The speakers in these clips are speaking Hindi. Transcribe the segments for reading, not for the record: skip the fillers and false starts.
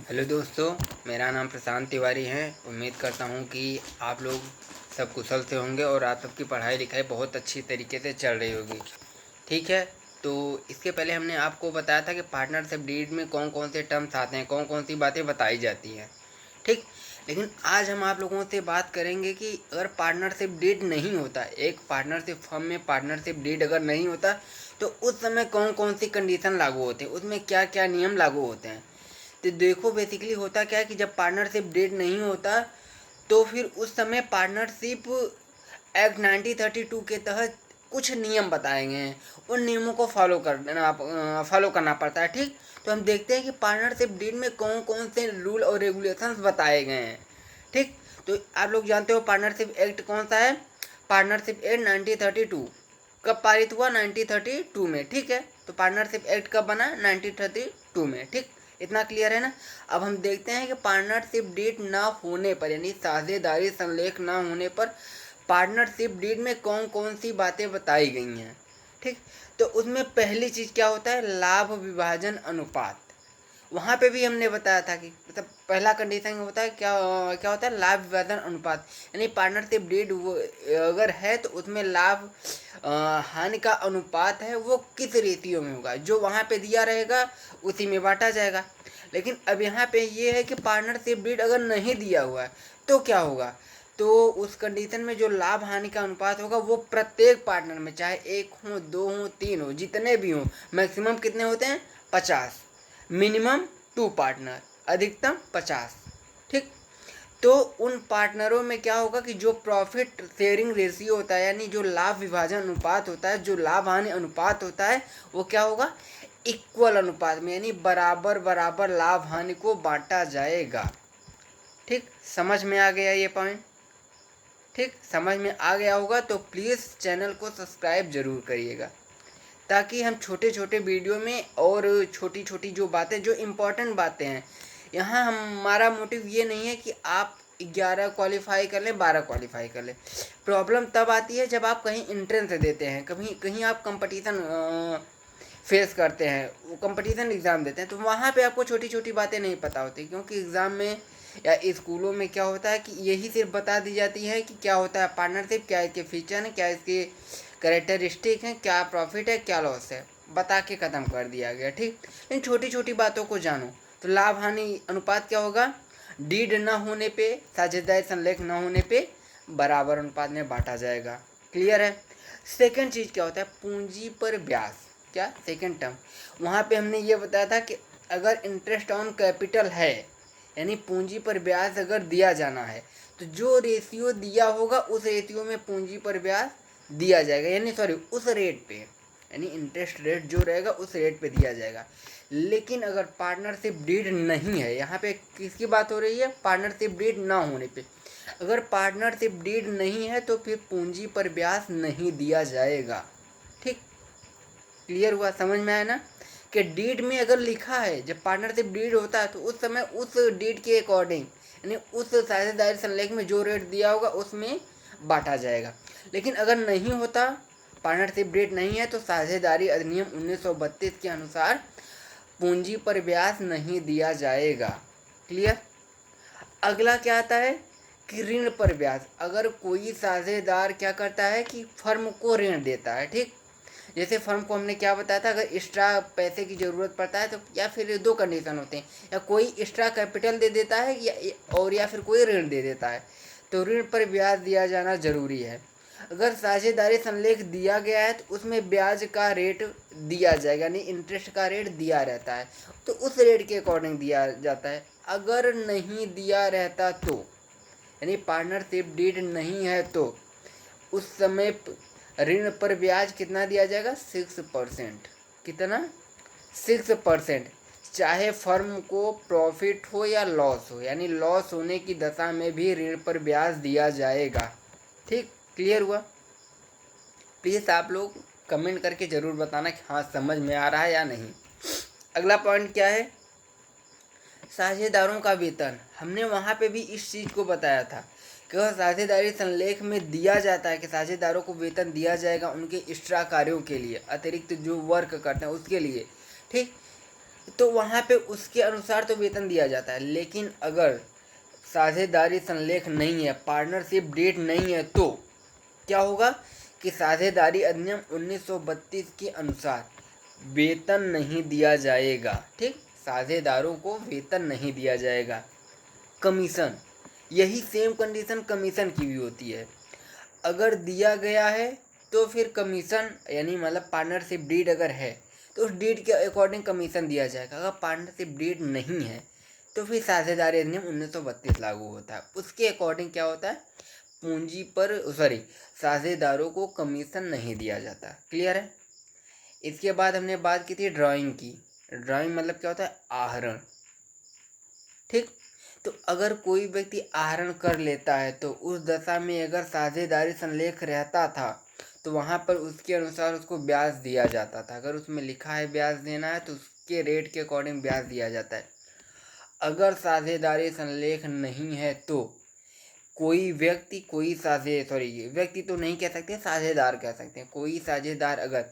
हेलो दोस्तों, मेरा नाम प्रशांत तिवारी है। उम्मीद करता हूँ कि आप लोग सब कुशल से होंगे और आप सबकी पढ़ाई लिखाई बहुत अच्छी तरीके से चल रही होगी। ठीक है, तो इसके पहले हमने आपको बताया था कि पार्टनरशिप डीड में कौन कौन से टर्म्स आते हैं, कौन कौन सी बातें बताई जाती हैं। ठीक, लेकिन आज हम आप लोगों से बात करेंगे कि अगर पार्टनरशिप डीड नहीं होता, एक पार्टनरशिप फर्म में पार्टनरशिप डीड अगर नहीं होता, तो उस समय कौन कौन सी कंडीशन लागू होते हैं, उसमें क्या क्या नियम लागू होते हैं। तो देखो, बेसिकली होता क्या है कि जब पार्टनरशिप डेट नहीं होता तो फिर उस समय पार्टनरशिप एक्ट 1932 के तहत कुछ नियम बताए गए हैं। उन नियमों को फॉलो करना पड़ता है। ठीक, तो हम देखते हैं कि पार्टनरशिप डीड में कौन कौन से रूल और रेगुलेशंस बताए गए हैं। ठीक, तो आप लोग जानते हो पार्टनरशिप एक्ट कौन सा है। पार्टनरशिप एक्ट 1932 कब पारित हुआ? 1932 में। ठीक है, तो पार्टनरशिप एक्ट कब बना? 1932 में। ठीक, इतना क्लियर है ना। अब हम देखते हैं कि पार्टनरशिप डीड ना होने पर, यानी साझेदारी संलेख ना होने पर पार्टनरशिप डीड में कौन कौन सी बातें बताई गई हैं। ठीक, तो उसमें पहली चीज़ क्या होता है? लाभ विभाजन अनुपात। वहाँ पे भी हमने बताया था कि मतलब पहला कंडीशन होता है क्या, क्या होता है? लाभ विभाजन अनुपात। यानी पार्टनरशिप डीड वो अगर है तो उसमें लाभ हानि का अनुपात है वो किस रेशियो में होगा, जो वहाँ पे दिया रहेगा उसी में बांटा जाएगा। लेकिन अब यहाँ पे ये है कि पार्टनरशिप डीड अगर नहीं दिया हुआ है तो क्या होगा? तो उस कंडीशन में जो लाभ हानि का अनुपात होगा वो प्रत्येक पार्टनर में, चाहे एक हो, दो हो, तीन हो, जितने भी हों, मैक्सिमम कितने होते हैं? 50। मिनिमम 2 पार्टनर, अधिकतम 50। ठीक, तो उन पार्टनरों में क्या होगा कि जो प्रॉफिट शेयरिंग रेशियो होता है, यानी जो लाभ विभाजन अनुपात होता है, जो लाभ हानि अनुपात होता है, वो क्या होगा? इक्वल अनुपात में, यानी बराबर बराबर लाभ हानि को बांटा जाएगा। ठीक, समझ में आ गया ये पॉइंट? ठीक, समझ में आ गया होगा तो प्लीज़ चैनल को सब्सक्राइब जरूर करिएगा, ताकि हम छोटे छोटे वीडियो में और छोटी छोटी जो बातें, जो इम्पोर्टेंट बातें हैं, यहाँ हमारा मोटिव ये नहीं है कि आप 11 क्वालिफाई कर लें, 12 क्वालिफाई कर लें। प्रॉब्लम तब आती है जब आप कहीं एंट्रेंस देते हैं, कहीं कहीं आप कंपटीशन फेस करते हैं, वो कंपटीशन एग्ज़ाम देते हैं, तो वहाँ पे आपको छोटी छोटी बातें नहीं पता होती, क्योंकि एग्ज़ाम में या स्कूलों में क्या होता है कि यही सिर्फ बता दी जाती है कि क्या होता है पार्टनरशिप, क्या इसके फीचर हैं, क्या इसके करेक्टरिस्टिक हैं, क्या प्रॉफिट है, क्या लॉस है, बता के ख़त्म कर दिया गया। ठीक, लेकिन छोटी छोटी बातों को जानो। तो लाभ हानि अनुपात क्या होगा? डीड ना होने पे, साझेदारी संलेख ना होने पे बराबर अनुपात में बांटा जाएगा। क्लियर है? सेकंड चीज़ क्या होता है? पूंजी पर ब्याज। क्या? सेकंड टर्म, वहाँ पे हमने ये बताया था कि अगर इंटरेस्ट ऑन कैपिटल है, यानी पूंजी पर ब्याज अगर दिया जाना है, तो जो रेशियो दिया होगा उस रेशियो में पूंजी पर ब्याज दिया जाएगा, यानी सॉरी उस रेट पे, यानी इंटरेस्ट रेट जो रहेगा उस रेट पे दिया जाएगा। लेकिन अगर पार्टनरशिप डीड नहीं है, यहाँ पे किसकी बात हो रही है? पार्टनरशिप डीड ना होने पे। अगर पार्टनरशिप डीड नहीं है तो फिर पूंजी पर ब्याज नहीं दिया जाएगा। ठीक, क्लियर हुआ? समझ में आया ना कि डीड में अगर लिखा है, जब पार्टनरशिप डीड होता है तो उस समय उस डीड के अकॉर्डिंग, यानी उस साझेदारी संलेख में जो रेट दिया होगा उसमें बांटा जाएगा। लेकिन अगर नहीं होता, पार्टनरशिप डीड नहीं है, तो साझेदारी अधिनियम 1932 के अनुसार पूंजी पर ब्याज नहीं दिया जाएगा। क्लियर? अगला क्या आता है कि ऋण पर ब्याज। अगर कोई साझेदार क्या करता है कि फर्म को ऋण देता है, ठीक, जैसे फर्म को हमने क्या बताया था, अगर एक्स्ट्रा पैसे की ज़रूरत पड़ता है तो या फिर दो कंडीशन होते हैं, या कोई एक्स्ट्रा कैपिटल दे देता है या फिर कोई ऋण दे देता है, तो ऋण पर ब्याज दिया जाना ज़रूरी है। अगर साझेदारी संलेख दिया गया है तो उसमें ब्याज का रेट दिया जाएगा, यानी इंटरेस्ट का रेट दिया रहता है, तो उस रेट के अकॉर्डिंग दिया जाता है। अगर नहीं दिया रहता तो, यानी पार्टनरशिप डीड नहीं है, तो उस समय ऋण पर ब्याज कितना दिया जाएगा? 6%। कितना? 6%। चाहे फर्म को प्रॉफिट हो या लॉस हो, यानी लॉस होने की दशा में भी ऋण पर ब्याज दिया जाएगा। ठीक, क्लियर हुआ? प्लीज़ आप लोग कमेंट करके ज़रूर बताना कि हाँ समझ में आ रहा है या नहीं। अगला पॉइंट क्या है? साझेदारों का वेतन। हमने वहाँ पे भी इस चीज़ को बताया था कि वह साझेदारी संलेख में दिया जाता है कि साझेदारों को वेतन दिया जाएगा उनके एक्स्ट्रा कार्यों के लिए, अतिरिक्त जो वर्क करते हैं उसके लिए। ठीक, तो वहाँ पे उसके अनुसार तो वेतन दिया जाता है। लेकिन अगर साझेदारी संलेख नहीं है, पार्टनरशिप डीड नहीं है, तो क्या होगा कि साझेदारी अधिनियम 1932 के अनुसार वेतन नहीं दिया जाएगा। ठीक, साझेदारों को वेतन नहीं दिया जाएगा। कमीशन, यही सेम कंडीशन कमीशन की भी होती है। अगर दिया गया है तो फिर कमीशन, यानी मतलब पार्टनरशिप डीड अगर है तो उस डीड के अकॉर्डिंग कमीशन दिया जाएगा। अगर पार्टनरशिप डीड नहीं है तो फिर साझेदारी अधिनियम 1932 लागू होता है। उसके अकॉर्डिंग क्या होता है, पूंजी पर साझेदारों को कमीशन नहीं दिया जाता। क्लियर है। इसके बाद हमने बात की थी ड्राइंग की। ड्राइंग मतलब क्या होता है, आहरण। ठीक, तो अगर कोई व्यक्ति आहरण कर लेता है तो उस दशा में अगर साझेदारी संलेख रहता था तो वहाँ पर उसके अनुसार उसको ब्याज दिया जाता था। अगर उसमें लिखा है ब्याज देना है तो उसके रेट के अकॉर्डिंग ब्याज दिया जाता है। अगर साझेदारी संलेख नहीं है तो कोई व्यक्ति व्यक्ति तो नहीं कह सकते, साझेदार कह सकते हैं। कोई साझेदार अगर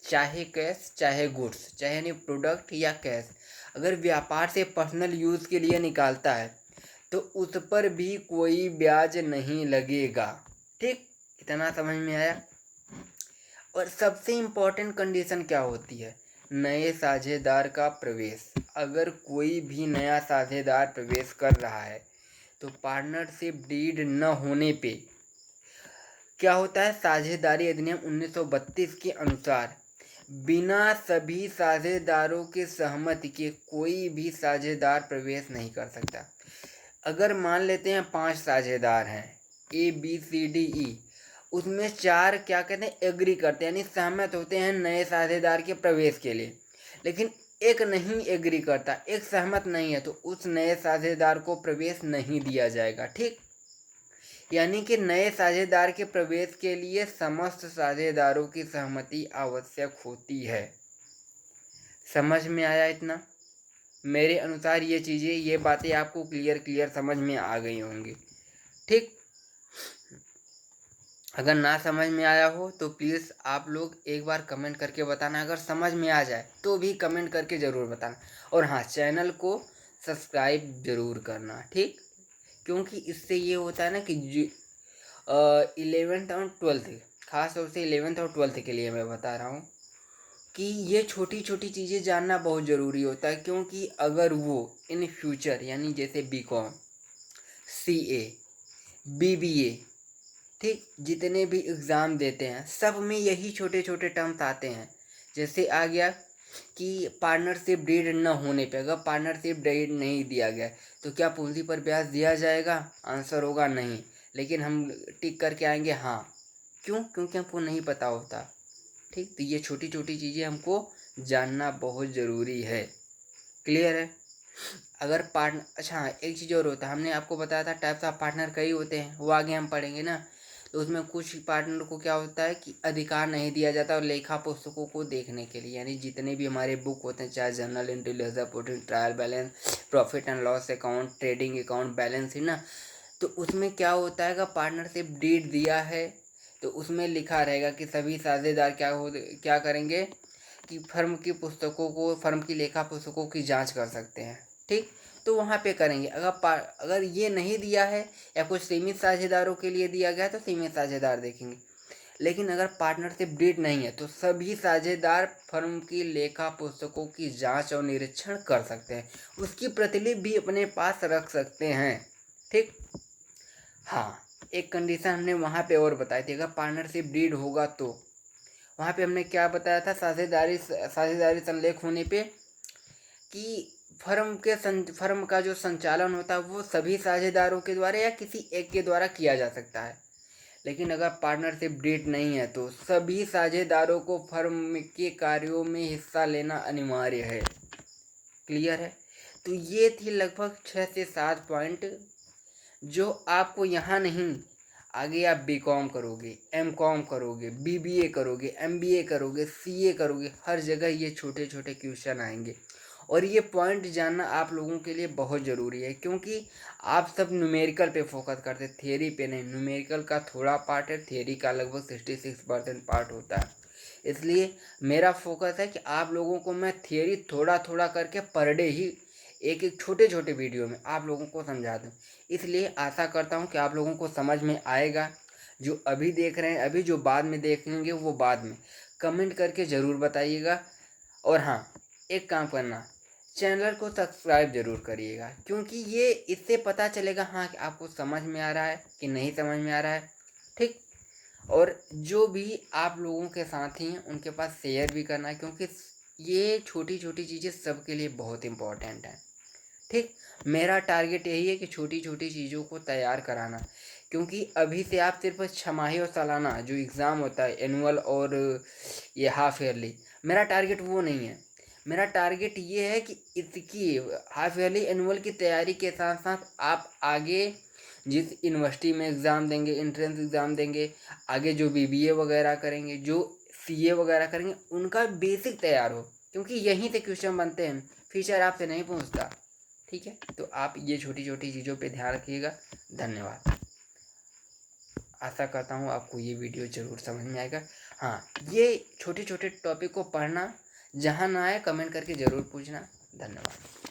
चाहे कैश चाहे गुड्स, चाहे यानी प्रोडक्ट या कैश, अगर व्यापार से पर्सनल यूज़ के लिए निकालता है तो उस पर भी कोई ब्याज नहीं लगेगा। ठीक, इतना समझ में आया। और सबसे इम्पोर्टेंट कंडीशन क्या होती है, नए साझेदार का प्रवेश। अगर कोई भी नया साझेदार प्रवेश कर रहा है तो पार्टनरशिप डीड न होने पे क्या होता है, साझेदारी अधिनियम 1932 के अनुसार बिना सभी साझेदारों के सहमति के कोई भी साझेदार प्रवेश नहीं कर सकता। अगर मान लेते हैं 5 साझेदार हैं, ABCDE, उसमें 4 क्या कहते हैं, एग्री करते हैं, यानी सहमत होते हैं नए साझेदार के प्रवेश के लिए, लेकिन एक नहीं एग्री करता, एक सहमत नहीं है, तो उस नए साझेदार को प्रवेश नहीं दिया जाएगा। ठीक, यानी कि नए साझेदार के प्रवेश के लिए समस्त साझेदारों की सहमति आवश्यक होती है। समझ में आया इतना? मेरे अनुसार ये चीज़ें, ये बातें आपको क्लियर समझ में आ गई होंगी। ठीक, अगर ना समझ में आया हो तो प्लीज़ आप लोग एक बार कमेंट करके बताना। अगर समझ में आ जाए तो भी कमेंट करके ज़रूर बताना। और हाँ, चैनल को सब्सक्राइब ज़रूर करना। ठीक, क्योंकि इससे ये होता है ना कि 11th और 12th, खास तौर से 11th और 12th के लिए मैं बता रहा हूँ कि ये छोटी छोटी चीज़ें जानना बहुत ज़रूरी होता है। क्योंकि अगर वो इन फ्यूचर, यानी जैसे BCom, CA, BBA, ठीक, जितने भी एग्ज़ाम देते हैं सब में यही छोटे छोटे टर्म्स आते हैं। जैसे आ गया कि पार्टनरशिप डीड न होने पे, अगर पार्टनरशिप डीड नहीं दिया गया तो क्या पूंजी पर ब्याज दिया जाएगा? आंसर होगा नहीं, लेकिन हम टिक करके आएंगे हाँ। क्यों? क्योंकि हमको नहीं पता होता। ठीक, तो ये छोटी छोटी चीज़ें हमको जानना बहुत ज़रूरी है। क्लियर है। अगर पार्टनर, अच्छा एक चीज़ और होता है, हमने आपको बताया था टाइप्स ऑफ पार्टनर कई होते हैं, वो आगे हम पढ़ेंगे ना। तो उसमें कुछ पार्टनर को क्या होता है कि अधिकार नहीं दिया जाता और लेखा पुस्तकों को देखने के लिए, यानी जितने भी हमारे बुक होते हैं, चाहे journal entry, ledger reporting, trial balance, profit and loss account, trading account, balance है ना, तो उसमें क्या होता है, अगर पार्टनरशिप डीड दिया है तो उसमें लिखा रहेगा कि सभी साझेदार क्या करेंगे कि फर्म की पुस्तकों को, फर्म की लेखा पुस्तकों की जांच कर सकते हैं। ठीक, तो वहाँ पे करेंगे। अगर ये नहीं दिया है या कुछ सीमित साझेदारों के लिए दिया गया है तो सीमित साझेदार देखेंगे। लेकिन अगर पार्टनरशिप डीड नहीं है तो सभी साझेदार फर्म की लेखा पुस्तकों की जांच और निरीक्षण कर सकते हैं, उसकी प्रतिलिपि भी अपने पास रख सकते हैं। ठीक, हाँ, एक कंडीशन हमने वहाँ पे और बताई थी, अगर पार्टनरशिप डीड होगा तो वहाँ पे हमने क्या बताया था, साझेदारी संलेख होने पे कि फर्म का जो संचालन होता है वो सभी साझेदारों के द्वारा या किसी एक के द्वारा किया जा सकता है। लेकिन अगर पार्टनरशिप डीड नहीं है तो सभी साझेदारों को फर्म के कार्यों में हिस्सा लेना अनिवार्य है। क्लियर है। तो ये थी लगभग 6 से 7 पॉइंट जो आपको यहाँ नहीं, आगे आप BCom करोगे, MCom करोगे, BBA करोगे, MBA करोगे, CA करोगे, हर जगह ये छोटे छोटे क्वेश्चन आएंगे। और ये पॉइंट जानना आप लोगों के लिए बहुत ज़रूरी है, क्योंकि आप सब न्यूमेरिकल पे फोकस करते, थ्योरी पे नहीं। न्यूमेरिकल का थोड़ा पार्ट है, थ्योरी का लगभग 66% पार्ट होता है। इसलिए मेरा फोकस है कि आप लोगों को मैं थियरी थोड़ा थोड़ा करके पर डे ही एक एक छोटे छोटे वीडियो में आप लोगों को समझा दूँ। इसलिए आशा करता हूँ कि आप लोगों को समझ में आएगा। जो अभी देख रहे हैं अभी, जो बाद में देखेंगे वो बाद में, कमेंट करके ज़रूर बताइएगा। और हाँ, एक काम करना, चैनल को सब्सक्राइब ज़रूर करिएगा, क्योंकि ये इससे पता चलेगा हाँ कि आपको समझ में आ रहा है कि नहीं समझ में आ रहा है। ठीक। और जो भी आप लोगों के साथी हैं उनके पास शेयर भी करना है, क्योंकि ये छोटी छोटी चीज़ें सबके लिए बहुत इम्पोर्टेंट हैं। ठीक। मेरा टारगेट यही है कि छोटी छोटी चीज़ों को तैयार कराना, क्योंकि अभी से आप सिर्फ छमाही और सालाना जो एग्ज़ाम होता है, एनुअल और ये हाफ ईयरली, मेरा टारगेट वो नहीं है। मेरा टारगेट ये है कि इसकी हाफ ईयरली एनुअल की तैयारी के साथ साथ आप आगे जिस यूनिवर्सिटी में एग्ज़ाम देंगे, एंट्रेंस एग्ज़ाम देंगे, आगे जो बीबीए वगैरह करेंगे, जो सीए वगैरह करेंगे, उनका बेसिक तैयार हो, क्योंकि यहीं से क्वेश्चन बनते हैं, फ्यूचर आपसे नहीं पूछता। ठीक है, तो आप ये छोटी छोटी चीज़ों पे ध्यान रखिएगा। धन्यवाद। आशा करता हूँ आपको ये वीडियो ज़रूर समझ में आएगा। हाँ, ये छोटे छोटे टॉपिक को पढ़ना, जहाँ ना आए कमेंट करके ज़रूर पूछना। धन्यवाद।